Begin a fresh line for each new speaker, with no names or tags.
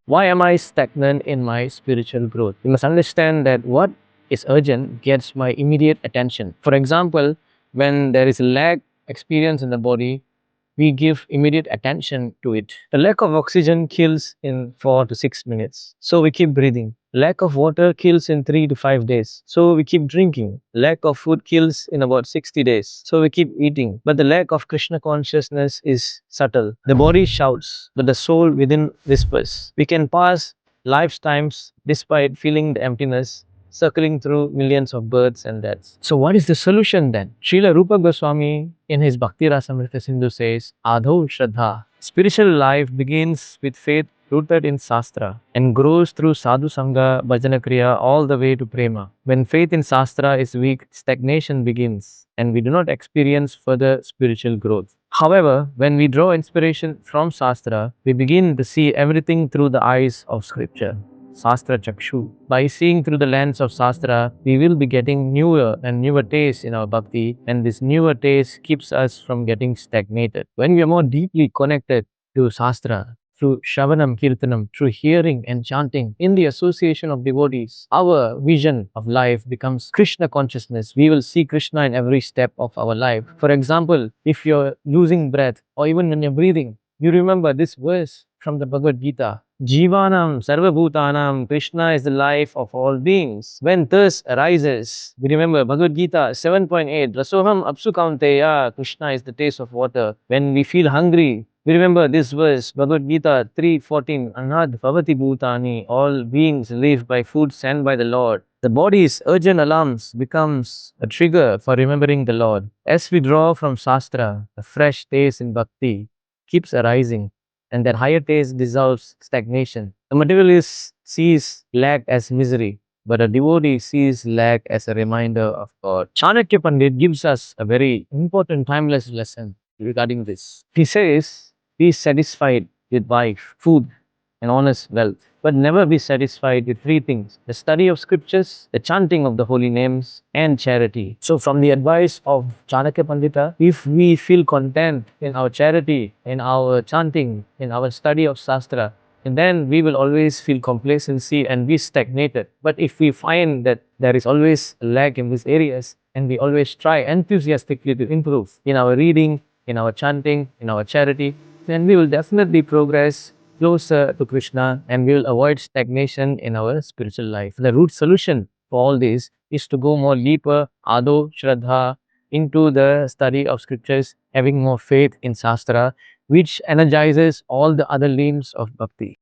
Why am I stagnant in my spiritual growth? You must understand that what is urgent gets my immediate attention. For example, when there is a lag experience in the body, we give immediate attention to it. The lack of oxygen kills in 4 to 6 minutes. So we keep breathing. Lack of water kills in 3 to 5 days. So we keep drinking. Lack of food kills in about 60 days. So we keep eating. But the lack of Krishna consciousness is subtle. The body shouts, but the soul within whispers. We can pass lifetimes despite feeling the emptiness circling through millions of births and deaths. So what is the solution then? Srila Rupa Goswami in his Bhakti Rasamrita Sindhu says, Adho Shraddha. Spiritual life begins with faith rooted in Shastra and grows through Sadhu Sangha, Bhajana Kriya all the way to Prema. When faith in Shastra is weak, stagnation begins and we do not experience further spiritual growth. However, when we draw inspiration from Shastra, we begin to see everything through the eyes of Scripture. Shastra Chakshu. By seeing through the lens of Shastra, we will be getting newer and newer tastes in our bhakti, and this newer taste keeps us from getting stagnated. When we are more deeply connected to Shastra, through Shravanam Kirtanam, through hearing and chanting, in the association of devotees, our vision of life becomes Krishna consciousness. We will see Krishna in every step of our life. For example, if you're losing breath or even when you're breathing, you remember this verse from the Bhagavad Gita. Jivanam Sarvabhutanam, Krishna is the life of all beings. When thirst arises, we remember Bhagavad Gita 7.8, Rasoham Apsu Kaunteya, Krishna is the taste of water. When we feel hungry, we remember this verse, Bhagavad Gita 3.14, Anad Bhavati Bhutani, all beings live by food sent by the Lord. The body's urgent alarms becomes a trigger for remembering the Lord. As we draw from Shastra, a fresh taste in bhakti keeps arising, and that higher taste dissolves stagnation. A materialist sees lack as misery, but a devotee sees lack as a reminder of God. Chanakya Pandit gives us a very important timeless lesson regarding this. He says, be satisfied with wife, food, and honest wealth, but never be satisfied with three things: the study of scriptures, the chanting of the holy names, and charity. So, from the advice of Chanakya Pandita, if we feel content in our charity, in our chanting, in our study of Shastra, and then we will always feel complacency and be stagnated. But if we find that there is always a lack in these areas, and we always try enthusiastically to improve in our reading, in our chanting, in our charity, then we will definitely progress closer to Krishna and we will avoid stagnation in our spiritual life. The root solution for all this is to go more deeper, Ado, Shraddha, into the study of scriptures, having more faith in Shastra, which energizes all the other limbs of bhakti.